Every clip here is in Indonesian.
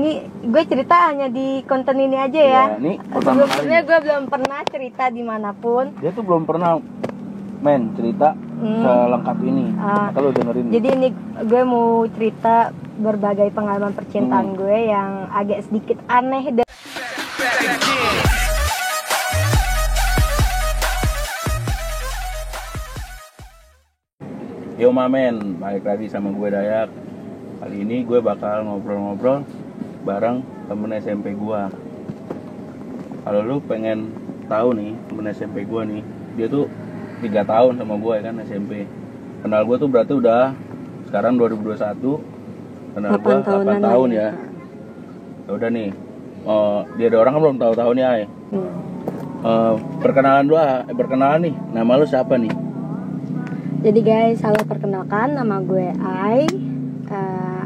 Ini gue cerita hanya di konten ini aja ya. Nih pertama kali. Sebelumnya gue belum pernah cerita dimanapun. Dia tuh belum pernah cerita selengkap ini. Maka lu dengerin. Jadi ini gue mau cerita berbagai pengalaman percintaan gue yang agak sedikit aneh dan Yo mamen, balik lagi sama gue Dayak. Kali ini gue bakal ngobrol-ngobrol bareng temen SMP gue. Kalau lu pengen tahu nih temen SMP gue nih, dia tuh 3 tahun sama gue kan SMP. Kenal gue tuh berarti udah sekarang 2021. Kenal gue 8 tahun ya. Ya udah nih, dia ada orang kan belum tahu tahunnya ya. Perkenalan nih, nama lu siapa nih? Jadi guys, halo, perkenalkan, nama gue Ai.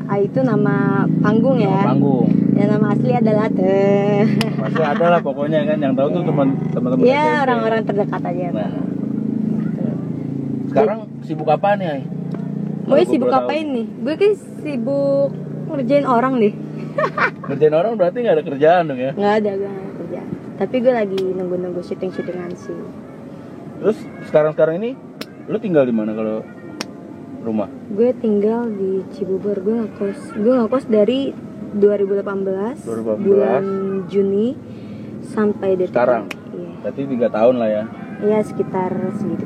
Ai itu nama panggung ya. Nama panggung. Ya, nama asli adalah Masih ada lah pokoknya kan, yang tahu tuh teman-teman ya, SMP. orang-orang terdekat aja. Nah, sekarang sibuk apa nih Ai? Gue sibuk apain nih? Gue kan sibuk ngerjain orang deh. Ngerjain orang berarti nggak ada kerjaan dong ya? Nggak ada, gue nggak ada kerjaan. Tapi gue lagi nunggu syuting-syutingan sih. Terus sekarang ini lu tinggal di mana kalau rumah? Gue tinggal di Cibubur. Gue ngekos dari 2018 bulan Juni sampai detik sekarang. Iya. Berarti 3 tahun lah ya. Iya, sekitar segitu.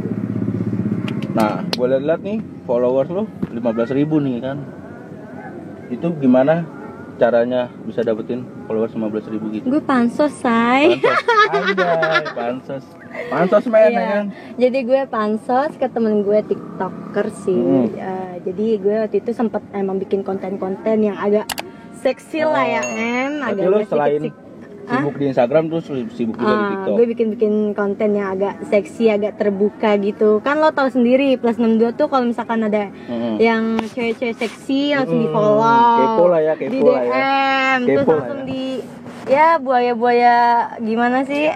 Nah, gue lihat nih followers lu 15.000 nih kan. Itu gimana caranya bisa dapetin followers 15.000 gitu? Gue pansos, say. Pansos men ya kan. Jadi gue pansos ke temen gue TikToker sih. Jadi gue waktu itu sempet emang bikin konten-konten yang agak seksi lah ya kan. Agak lu selain sibuk di Instagram terus sibuk juga di TikTok. Gue bikin konten yang agak seksi, agak terbuka gitu. Kan lo tahu sendiri plus 62 tuh kalau misalkan ada yang cewek-cewek seksi langsung di follow. Kepo lah ya. Di DM. Terus langsung di ya buaya-buaya gimana sih?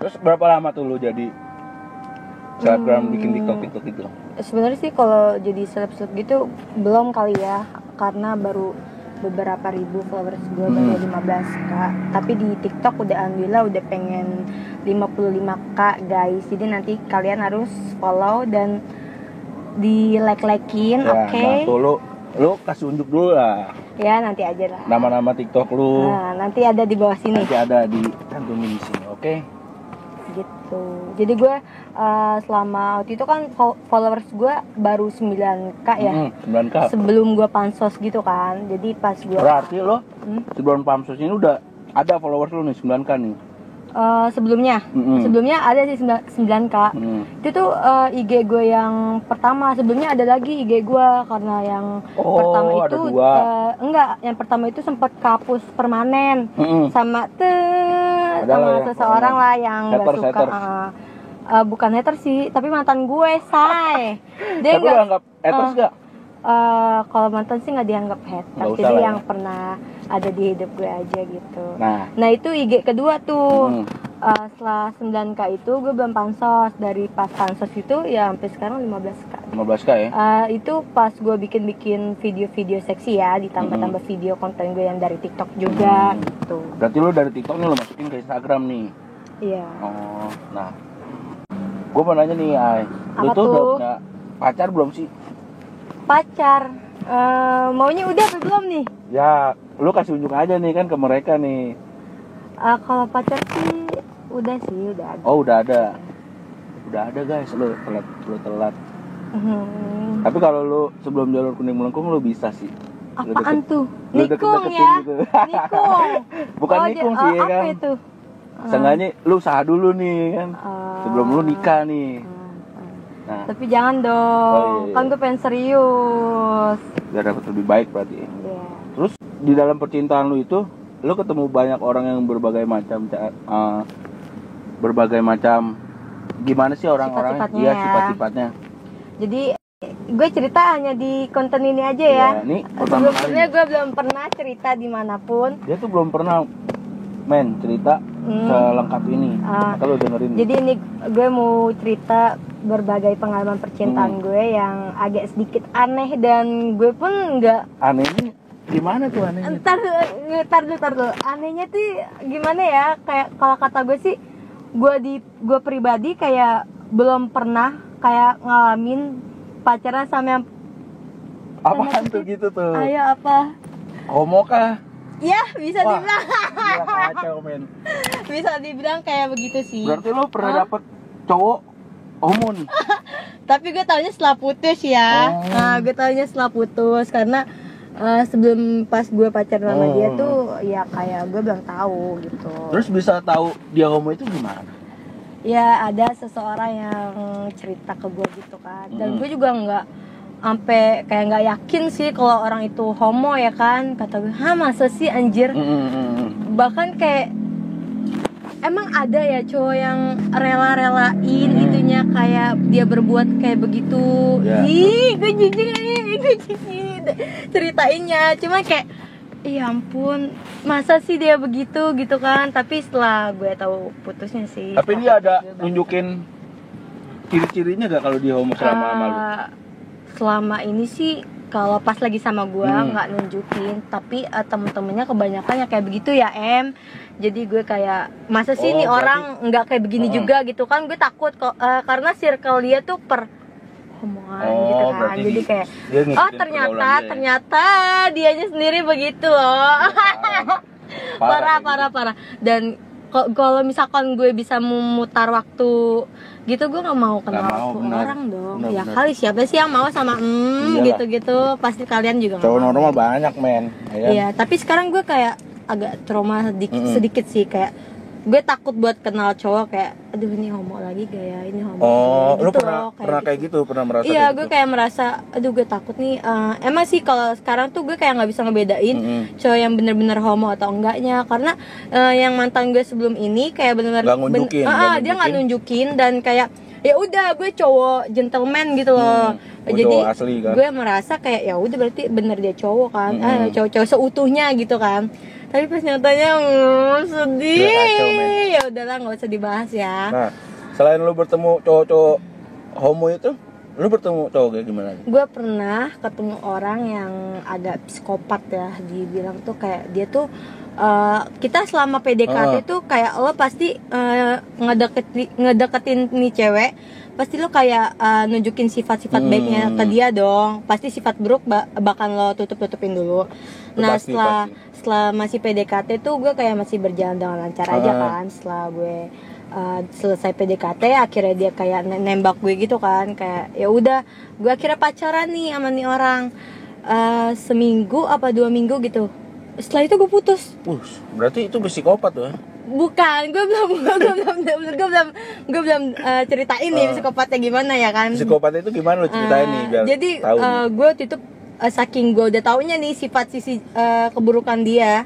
Terus berapa lama tuh lu jadi selebgram bikin TikTok gitu? Sebenarnya sih kalau jadi seleb gitu belum kali ya, karena baru beberapa ribu followers gue, baru 15k. Tapi di TikTok udah alhamdulillah udah pengen 55k guys. Jadi nanti kalian harus follow dan di like-likein, ya, oke? Nah, tuh lu kasih unjuk dulu lah. Ya, nanti aja lah. Nama-nama TikTok lu. Nah, nanti ada di bawah sini. Nanti ada di cantumin di sini, oke? Gitu. Jadi gue selama waktu itu kan followers gue baru 9k ya. 9k. Sebelum gue pansos gitu kan. Jadi pas gue berarti lo sebelum pansos ini udah ada followers lo nih 9k nih. Sebelumnya ada sih 9k. Itu tuh IG gue yang pertama. Sebelumnya ada lagi IG gue, karena yang pertama itu yang pertama itu sempat kapus permanen sama seseorang lah yang nggak suka. Bukan hater sih, tapi mantan gue, say. Dia tapi lo anggap haters gak? Kalau mantan sih nggak dianggap hater, jadi yang pernah ada di hidup gue aja gitu. Nah itu IG kedua tuh. Setelah 9k itu gue belum pansos. Dari pas pansos itu ya sampai sekarang 15k ya? Itu pas gue bikin video-video seksi ya, ditambah-tambah video konten gue yang dari TikTok juga gitu. Berarti lo dari TikTok nih lo masukin ke Instagram nih? Iya. Nah gue mau nanya nih Ay, lu tuh udah punya pacar belum sih? Pacar? Maunya udah atau belum nih? Ya lu kasih unjuk aja nih kan ke mereka nih. Kalau pacar sih udah ada. Oh udah ada guys, lu telat. Tapi kalau lu sebelum jalur kuning melengkung lu bisa sih. Apaan tuh? Nikung ya? Gitu. Nikung. Bukan nikung sih ya kan? Apa itu? Seenggaknya lu usaha dulu nih kan, sebelum lu nikah nih. Nah. Tapi jangan dong, kan gue pengen serius. Biar dapat lebih baik berarti. Terus di dalam percintaan lu itu, lu ketemu banyak orang yang berbagai macam. Gimana sih orang-orangnya? Iya, sifat-sifatnya. Jadi gue cerita hanya di konten ini aja ya. Nih, sebelumnya gue belum pernah cerita dimanapun. Dia tuh belum pernah cerita selengkap ini. Kalau dengerin. Jadi ini gue mau cerita berbagai pengalaman percintaan gue yang agak sedikit aneh, dan gue pun nggak aneh ini Gimana tuh anehnya? Ntar dulu. Anehnya tuh gimana ya? Kayak kalau kata gue sih, gue pribadi kayak belum pernah kayak ngalamin pacaran sama yang Apaan tuh gitu tuh? ayo apa? Homo kah? Ya bisa Wah, dibilang. gila kacau men. Bisa dibilang kayak begitu sih. Berarti lo pernah dapet cowok homo nih? Tapi gue taunya setelah putus ya. Oh. Nah, gue taunya setelah putus karena sebelum pas gue pacaran sama dia tuh ya kayak gue belum tahu gitu. Terus bisa tahu dia homo itu gimana? Ya ada seseorang yang cerita ke gue gitu kan. Dan gue juga nggak sampai kayak nggak yakin sih kalau orang itu homo ya kan. Kata gue, "Hah, masa sih anjir?" Bahkan kayak emang ada ya cowok yang rela-relain itunya kayak dia berbuat kayak begitu. Ya. Ih, gue jijik ceritainnya. Cuma kayak ya ampun, masa sih dia begitu gitu kan. Tapi setelah gue tahu putusnya sih. Tapi dia ada nunjukin ciri-cirinya gak kalau dia homo selama sama lu? Selama ini sih kalau pas lagi sama gue nggak nunjukin, tapi temen-temennya kebanyakan ya kayak begitu ya jadi gue kayak masa sih nih orang nggak kayak begini juga gitu kan. Gue takut kok karena circle dia tuh homoan gitu kan, jadi kayak ternyata dianya sendiri begitu loh. parah. Dan kalau misalkan gue bisa memutar waktu gitu, gue nggak mau kenal orang dong. Bener. Kali siapa sih yang mau sama gitu pasti kalian juga cowok normal banyak men. Iya, tapi sekarang gue kayak agak trauma sedikit sih, kayak gue takut buat kenal cowok kayak aduh ini homo lagi gaya ini homo. Lu pernah kayak gitu, pernah merasa? Iya, gue kayak merasa aduh gue takut nih. Emang sih kalau sekarang tuh gue kayak nggak bisa ngebedain cowok yang bener-bener homo atau enggaknya, karena yang mantan gue sebelum ini kayak bener-bener dia nggak nunjukin dan kayak ya udah gue cowok gentleman gitu loh. Jadi asli, kan? Gue merasa kayak ya udah berarti bener dia cowok kan, cowok seutuhnya gitu kan. Tapi pas nyatanya sedih. Ya udahlah, nggak usah dibahas ya. Nah, selain lu bertemu cowok-cowok homo itu, lu bertemu cowok kayak gimana? Gue pernah ketemu orang yang agak psikopat ya, dibilang tuh kayak dia tuh kita selama PDKT tuh kayak lo pasti ngedeketin nih cewek, pasti lo kayak nunjukin sifat-sifat baiknya ke dia dong. Pasti sifat buruk bakal lo tutupin dulu. Nah, setelah masih PDKT tuh gue kayak masih berjalan dengan lancar aja kan. Setelah gue selesai PDKT, akhirnya dia kayak nembak gue gitu kan, kayak ya udah gue akhirnya pacaran nih sama nih orang seminggu apa 2 minggu gitu. Setelah itu gue putus. Berarti itu psikopat tuh? Bukan, gue belum ceritain nih psikopatnya gimana ya kan. Psikopat itu gimana lo ceritain nih biar jadi gue waktu itu saking gue udah taunya nih sisi keburukan dia,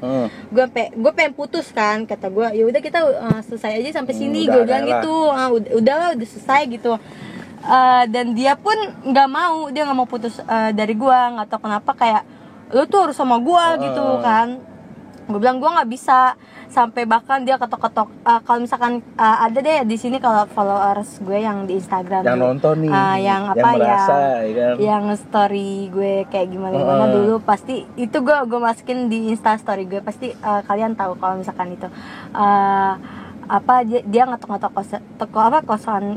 gue pengen putus kan. Kata gue ya udah kita selesai aja sampai sini, gue bilang gitu. Udah selesai gitu. Dan dia pun nggak mau, dia nggak mau putus dari gue, nggak tahu kenapa, kayak lu tuh harus sama gue gitu kan. Gue bilang gue nggak bisa, sampai bahkan dia ketok-ketok kalau misalkan ada deh di sini kalau followers gue yang di Instagram yang nonton nih, yang story gue kayak gimana dulu, pasti itu gue masukin di Insta story gue, pasti kalian tahu kalau misalkan itu dia ngetok-ngetok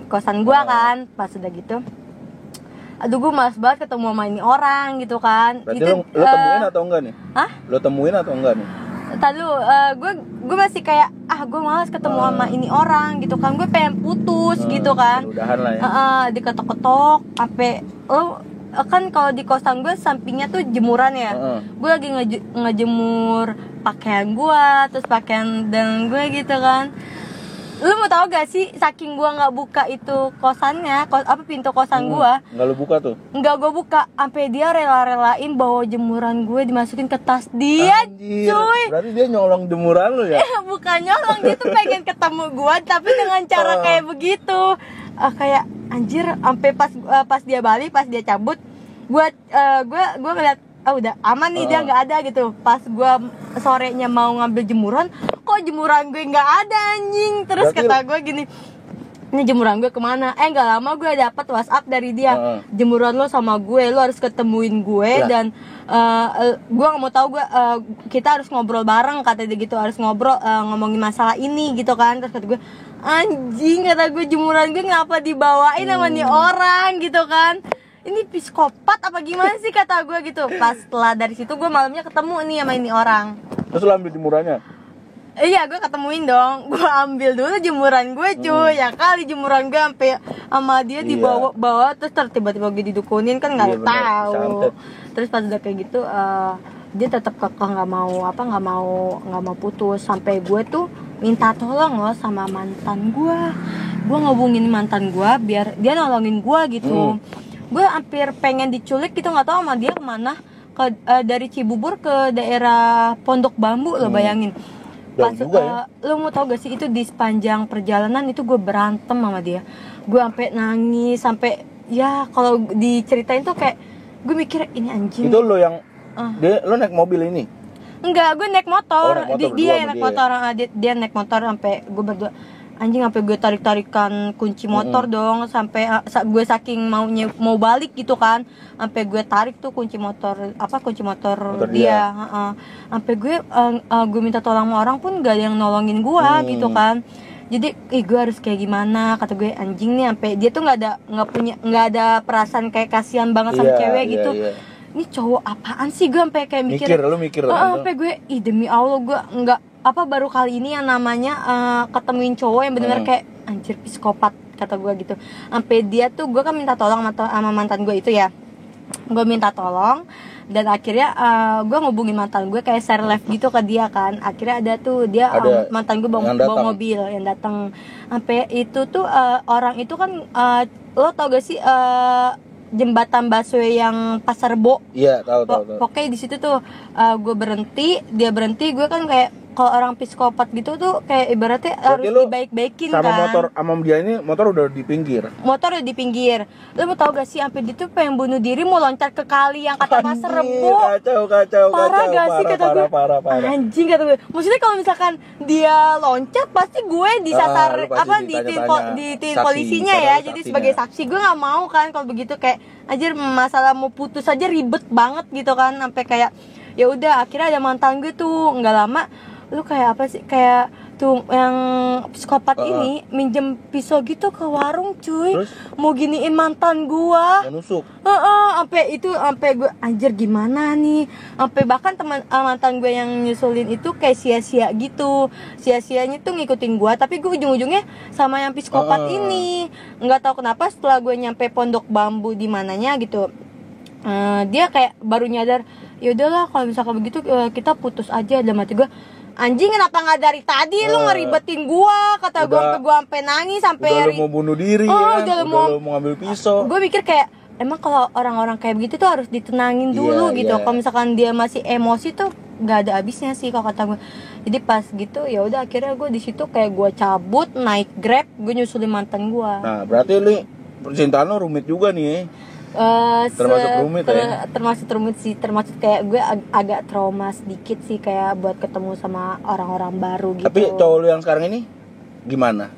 kosan gue kan. Pas udah gitu, aduh gue malas banget ketemu sama ini orang gitu kan. Berarti lo temuin atau enggak nih? Lo temuin atau enggak nih? Gue masih kayak gue malas ketemu sama ini orang gitu kan. Gue pengen putus gitu kan. Udahan lah ya. Diketok-ketok sampai lo kan kalau di kosan gue sampingnya tuh jemuran ya. Gue lagi ngejemur pakaian gue, terus pakaian dan gue gitu kan. Lu mau tau gak sih, saking gua nggak buka itu kosannya, pintu kosan gua. Nggak lu buka tuh? Nggak gua buka, sampai dia rela-relain bawa jemuran gue dimasukin ke tas dia. Anjir, cuy. Berarti dia nyolong jemuran lu ya? Bukan nyolong, dia tuh pengen ketemu gua tapi dengan cara kayak begitu. Kayak anjir, sampai pas dia balik, pas dia cabut, gua ngeliat udah aman nih, dia nggak ada gitu. Pas gua sorenya mau ngambil jemuran, kok jemuran gue nggak ada anjing. Terus berarti kata gue gini, ini jemuran gue kemana? Gak lama gue dapet WhatsApp dari dia, jemuran lo sama gue, lo harus ketemuin gue dan gue nggak mau tahu, kita harus ngobrol bareng, kata dia gitu, harus ngobrol ngomongin masalah ini gitu kan. Terus kata gue, anjing, kata gue, jemuran gue ngapa dibawain sama nih orang gitu kan, ini psikopat apa gimana sih, kata gue gitu. Pas setelah dari situ gue malamnya ketemu nih sama ini orang. Terus lo ambil jemurannya? Iya, gue ketemuin dong. Gue ambil dulu jemuran gue, cuy. Ya kali jemuran gue sampai sama dia dibawa terus tiba-tiba gue didukunin kan, nggak tahu. Santet. Terus pas udah kayak gitu, dia tetap kekeh nggak mau putus, sampai gue tuh minta tolong loh sama mantan gue. Gue ngubungin mantan gue biar dia nolongin gue gitu. Gue hampir pengen diculik gitu, nggak tahu sama dia kemana. Dari Cibubur ke daerah Pondok Bambu, lo bayangin. Pas, lo mau tau gak sih, itu di sepanjang perjalanan itu gue berantem sama dia. Gue sampai nangis, sampai ya kalau diceritain tuh kayak gue mikir ini anjing. Itu lo yang lo naik mobil ini? Enggak, gue naik motor. Dia yang naik motor, dia naik motor sampai gue berdua. Anjing, sampai gue tarik-tarikan kunci motor dong, sampai gue saking mau balik gitu kan, sampai gue tarik tuh kunci motor dia. Sampai gue minta tolong sama orang pun gak ada yang nolongin gue gitu kan. Jadi gue harus kayak gimana, kata gue, anjing nih, sampai dia tuh nggak ada perasaan kayak kasihan banget sama cewek gitu. Ini cowok apaan sih, gue sampai kayak mikir sampai gue, demi Allah gue nggak baru kali ini yang namanya ketemuin cowok yang benar-benar kayak anjir psikopat, kata gue gitu. Sampai dia tuh, gue kan minta tolong sama mantan gue itu ya, gue minta tolong dan akhirnya gue ngubungin mantan gue kayak share live gitu ke dia kan. Akhirnya ada tuh dia mantan gue bawa mobil yang datang. Sampai itu tuh orang itu kan lo tau gak sih jembatan busway yang Pasar Rebo? Iya, tahu. Pokoknya di situ tuh gue berhenti, dia berhenti, gue kan kayak kalau orang psikopat gitu tuh kayak ibaratnya harus dibaik-baikin kan. Sama motor, sama dia ini motor udah di pinggir. Lo mau tau gak sih, sampai dia tuh pengen bunuh diri, mau loncat ke kali yang kata Pasar Rebo. Kacau. Parah gak sih, kata gue. Anjing, kata gue. Maksudnya kalau misalkan dia loncat, pasti gue disasar ditiin polisinya ya. Jadi sebagai saksi gue nggak mau kan kalau begitu, kayak anjir, masalah mau putus aja ribet banget gitu kan. Sampai kayak ya udah, akhirnya ada mantan gue tuh nggak lama, lu kayak apa sih, kayak tuh yang psikopat ini minjem pisau gitu ke warung, cuy. Terus? Mau giniin mantan gua, menusuk. Sampai gue anjir gimana nih, sampai bahkan mantan gue yang nyusulin itu kayak sia-sia gitu, sia-sianya tuh ngikutin gua, tapi gue ujung-ujungnya sama yang psikopat ini. Nggak tahu kenapa setelah gue nyampe Pondok Bambu di mananya gitu, dia kayak baru nyadar, ya udahlah kalau misalkan begitu kita putus aja. Dalam hati gue, anjing, kenapa nggak dari tadi lu ngeribetin gua, kata gue sampai nangis, sampai udah lu mau bunuh diri udah lu mau ngambil pisau. Gue mikir kayak emang kalau orang-orang kayak begitu tuh harus ditenangin dulu gitu. Kalau misalkan dia masih emosi tuh nggak ada habisnya sih kalau kata gue. Jadi pas gitu ya udah, akhirnya gue di situ kayak gue cabut, naik Grab, gue nyusulin mantan gue. Nah berarti lu percintaan lo rumit juga nih. Termasuk rumit ya? Termasuk rumit sih, termasuk kayak gue agak trauma sedikit sih, kayak buat ketemu sama orang-orang baru gitu. Tapi cowok lu yang sekarang ini gimana?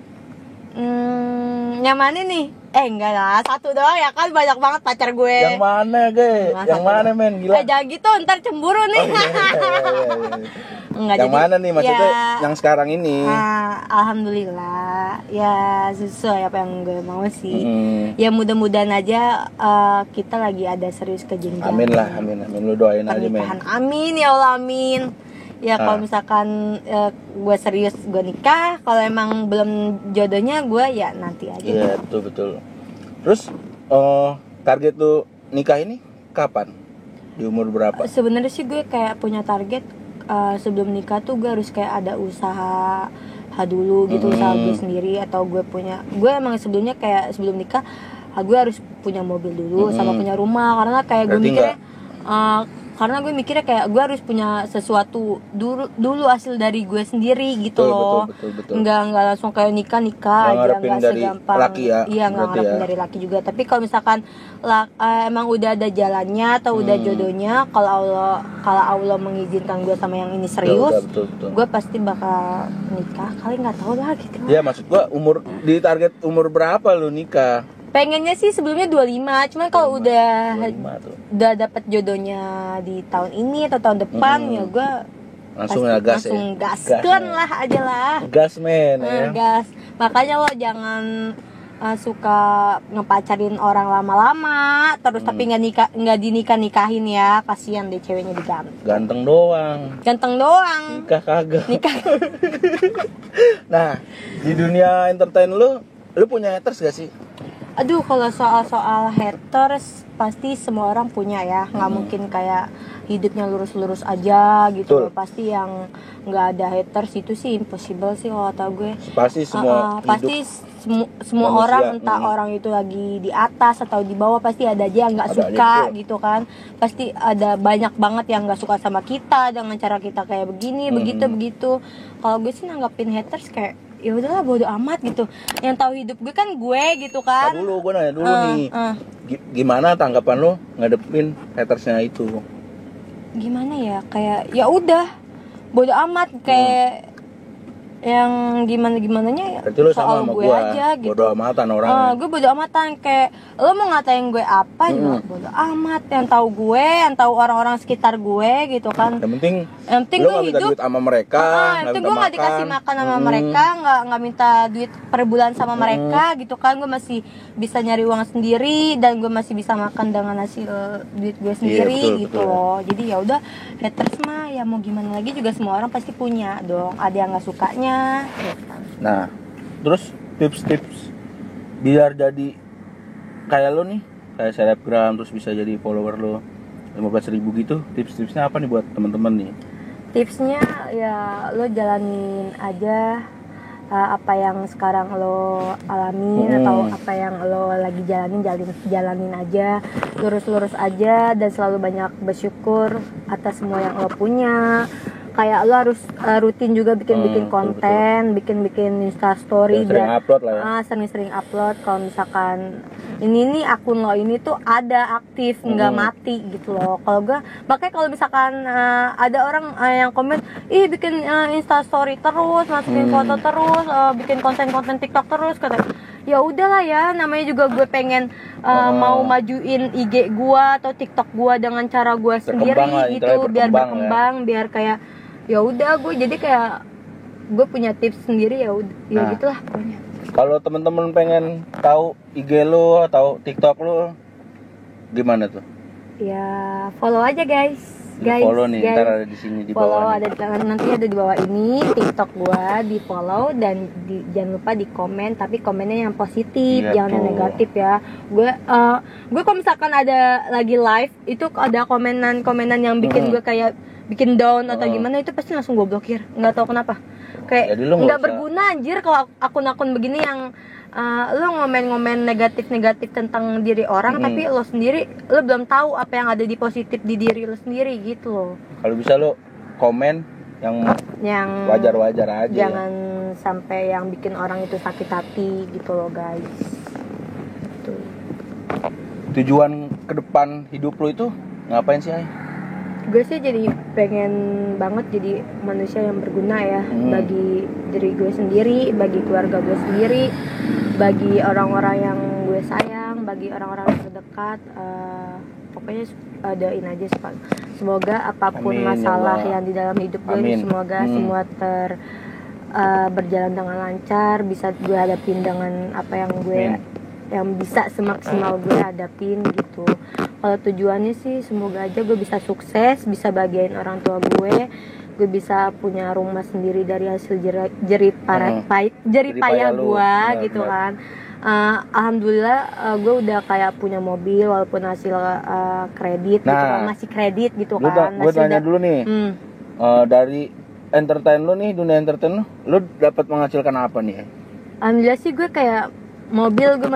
Yang mana nih? Enggak lah, satu doang ya kan, banyak banget pacar gue. Yang mana, yang mana, men? Gila. Jangan gitu, ntar cemburu nih. Enggak, yang jadi, mana nih maksudnya ya, yang sekarang ini? Alhamdulillah, ya sesuai apa yang gue mau sih. Ya mudah-mudahan aja kita lagi ada serius ke jenjang. Amin lah, amin. Lu doain aja, men. Amin ya Allah, amin. Ya kalau misalkan gue serius, gue nikah. Kalau emang belum jodohnya, gue ya nanti aja. Iya, betul. Terus target lu nikah ini kapan? Di umur berapa? Sebenarnya sih gue kayak punya target sebelum nikah tuh gue harus kayak ada usaha dulu gitu, usaha gue sendiri, atau gue emang sebelumnya kayak sebelum nikah gue harus punya mobil dulu sama punya rumah, karena kayak gue mikirnya karena gue mikirnya kayak gue harus punya sesuatu dulu hasil dari gue sendiri gitu loh. Betul. Nggak langsung kayak nikah Nggak aja, ngarepin nggak dari segampang laki ya, iya, nggak berarti ngarepin ya. dari laki juga. Tapi kalau misalkan emang udah ada jalannya atau udah jodohnya, kalau Allah mengizinkan gue sama yang ini serius, betul. gue pasti bakal nikah. Kali nggak tahu lah gitu. Ya maksud gua di target umur berapa lu nikah? Pengennya sih sebelumnya 25, cuman kalau udah 25 tuh. dapet jodohnya di tahun ini atau tahun depan ya gue Langsung ya gas ya. langsung gaskan ya. lah aja lah. Gas men ya. Gas. Makanya lo jangan suka ngepacarin orang lama-lama terus tapi nggak dinikah-nikahin ya, kasihan deh ceweknya digantung. Ganteng doang. Nikah kagak. Nah, di dunia entertain lu punya haters gak sih? Aduh, kalau soal haters pasti semua orang punya ya, nggak mungkin kayak hidupnya lurus-lurus aja gitu. Betul. Pasti yang nggak ada haters itu sih impossible sih kalau kata gue. Pasti semua pasti semua manusia, orang, entah orang itu lagi di atas atau di bawah, pasti ada aja yang nggak suka gitu kan. Pasti ada banyak banget yang nggak suka sama kita dengan cara kita kayak begini, begitu. Kalau gue sih nanggapin haters kayak ya udahlah, bodo amat gitu. Yang tahu hidup gue kan gue gitu kan. Gue nanya dulu nih. Gimana tanggapan lo ngadepin hatersnya itu? Gimana ya, kayak ya udah bodo amat, kayak yang gimananya ya soal gue aja gitu. Bodo amatan orang. Gue bodo amatan, kayak lo mau ngatain gue apa juga bodo amat. Yang tahu gue, yang tahu orang-orang sekitar gue gitu kan. Yang penting gue minta hidup duit sama mereka. Yang penting gue nggak dikasih makan sama mereka, nggak minta duit per bulan sama mereka gitu kan. Gue masih bisa nyari uang sendiri dan gue masih bisa makan dengan hasil duit gue sendiri gitu loh. Jadi ya udah, haters mah ya mau gimana lagi juga semua orang pasti punya dong. Ada yang nggak sukanya. Nah, terus tips-tips biar jadi kayak lo nih, kayak selebgram terus bisa jadi follower lo 15.000 gitu. Tips-tipsnya apa nih buat teman-teman nih? Tipsnya ya lo jalanin aja apa yang sekarang lo alamin atau apa yang lo lagi jalanin aja, lurus aja dan selalu banyak bersyukur atas semua yang lo punya. Kayak lo harus rutin juga bikin konten, bikin Instastory dan upload lah ya. Sering-sering upload. Kalau misalkan ini akun lo ini tuh ada aktif, nggak mati gitu loh. Kalau gue, makanya kalau misalkan ada orang yang komen, ih bikin Instastory terus, masukin foto terus, bikin konten TikTok terus, kata ya udahlah ya, namanya juga gue pengen mau majuin IG gue atau TikTok gue dengan cara gue sendiri gitu, biar berkembang, biar kayak ya udah, gue jadi kayak gue punya tips sendiri ya udah, ya gitulah pokoknya. Kalau teman-teman pengen tahu IG lo atau TikTok lo gimana tuh? Ya follow aja guys. Follow nih, ntar ada di sini di follow bawah. Nanti ada di bawah ini TikTok gua, di follow dan jangan lupa di komen, tapi komennya yang positif, jangan yang negatif ya. Gue kalau misalkan ada lagi live itu ada komenan yang bikin gue kayak bikin down atau gimana, itu pasti langsung gue blokir, nggak tahu kenapa. Kayak nggak berguna anjir kalau akun-akun begini yang lo ngomen negatif tentang diri orang, tapi lo sendiri lo belum tahu apa yang ada di positif di diri lo sendiri gitu loh. Kalau bisa lo komen yang wajar-wajar aja, jangan sampai yang bikin orang itu sakit hati gitu loh guys. Tuh. Tujuan ke depan hidup lo itu ngapain sih, Ay? Gue sih jadi pengen banget jadi manusia yang berguna ya, bagi diri gue sendiri, bagi keluarga gue sendiri, bagi orang-orang yang gue sayang, bagi orang-orang terdekat. Pokoknya doain aja semoga apapun masalah yang di dalam hidup gue ini, semoga semua berjalan dengan lancar, bisa gue hadapin dengan apa yang gue yang bisa semaksimal gue hadapin gitu. Kalau tujuannya sih semoga aja gue bisa sukses, bisa bagian orang tua gue bisa punya rumah sendiri dari hasil jerih payah gue gitu kan. Alhamdulillah gue udah kayak punya mobil walaupun hasil kredit gitu kan, masih kredit gitu kan. Gue tanya dulu nih, dari entertain lo nih, dunia entertain lo dapat menghasilkan apa nih? Alhamdulillah sih gue kayak mobil gue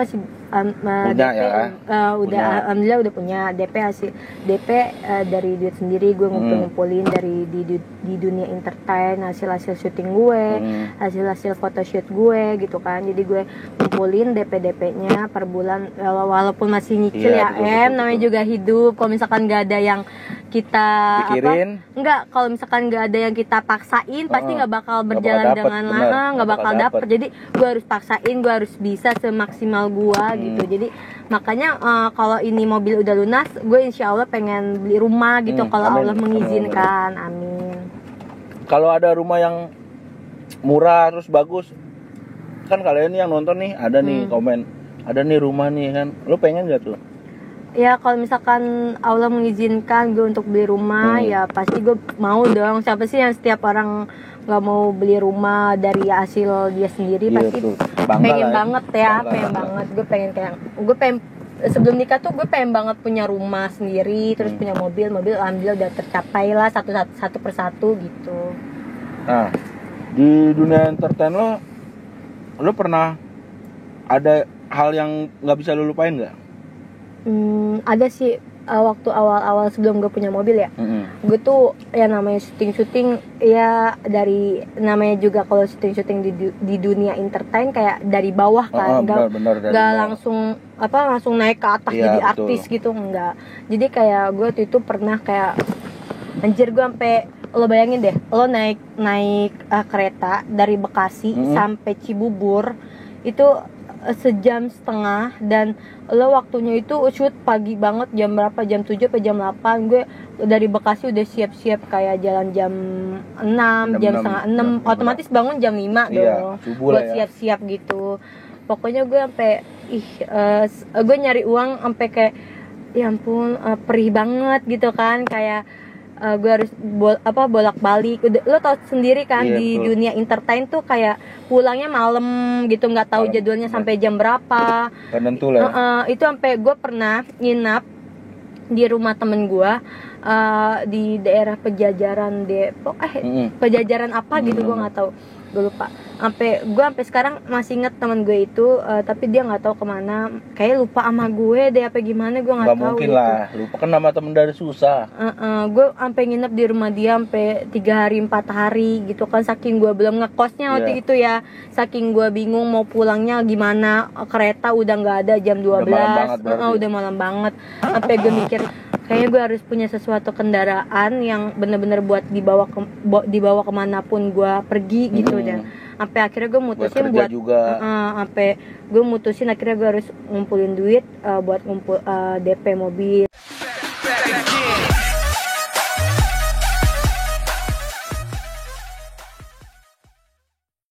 Punya DP ya? udah Punya. alhamdulillah udah punya DP hasil DP dari duit sendiri gue ngumpulin dari di dunia entertain, hasil syuting gue, hasil photoshoot gue gitu kan. Jadi gue ngumpulin DP-nya per bulan walaupun masih nyicil Iya, ya, betul. namanya juga hidup. Kalau misalkan gak ada yang kita pikirin, enggak, kalau misalkan nggak ada yang kita paksain pasti nggak bakal berjalan dengan lama, nggak bakal dapet. Jadi gue harus paksain, gue harus bisa semaksimal gue gitu. Jadi makanya kalau ini mobil udah lunas, gue insya Allah pengen beli rumah gitu kalau Allah mengizinkan, amin. Kalau ada rumah yang murah terus bagus, kan kalian yang nonton nih ada nih komen, ada nih rumah nih kan, lu pengen gak tuh? Ya kalau misalkan Allah mengizinkan gue untuk beli rumah, ya pasti gue mau dong. Siapa sih yang setiap orang nggak mau beli rumah dari hasil dia sendiri? Pasti pengen banget ya, pengen banget. Gue pengen sebelum nikah tuh gue pengen banget punya rumah sendiri, terus punya mobil alhamdulillah udah tercapai lah satu persatu gitu. Nah, di dunia entertain lo pernah ada hal yang nggak bisa lo lupain nggak? Ada sih waktu awal-awal sebelum gue punya mobil ya. Gue tuh ya namanya syuting ya, dari namanya juga kalau syuting di dunia entertain kayak dari bawah kan, nggak langsung naik ke atas jadi artis gitu, enggak. Jadi kayak gue tuh itu pernah kayak anjir, gue sampai, lo bayangin deh, lo naik kereta dari Bekasi sampai Cibubur itu sejam setengah, dan lo waktunya itu shoot pagi banget, jam berapa, jam 7 atau jam 8. Gue dari Bekasi udah siap-siap kayak jalan jam 6, jam setengah 6, otomatis bangun jam 5 dong buat siap-siap gitu. Pokoknya gue sampai gue nyari uang sampai kayak ya ampun, perih banget gitu kan, kayak gue harus bolak-balik. Lo tau sendiri kan, di dunia entertain tuh kayak pulangnya malam gitu, nggak tahu jadwalnya sampai jam berapa. Tentu lah. Itu sampai gue pernah nginap di rumah temen gue di daerah Pejajaran Depok, Pejajaran apa gitu, gue nggak tahu, gue lupa. Sampai sekarang masih inget teman gue itu, tapi dia nggak tahu kemana, kayak lupa sama gue deh apa gimana, gue nggak tahu. Gak mungkin gitu lah, lupa kan nama temen dari susah. Gue sampai nginep di rumah dia sampai 3 hari 4 hari gitu kan, saking gue belum ngekosnya waktu itu ya, saking gue bingung mau pulangnya gimana, kereta udah nggak ada jam 12, udah malam banget. Sampai gue mikir kayaknya gue harus punya sesuatu kendaraan yang bener-bener buat dibawa kemanapun gue pergi gitu. Dan sampai akhirnya gue mutusin buat sampai gue mutusin akhirnya gue harus ngumpulin duit buat ngumpul DP mobil.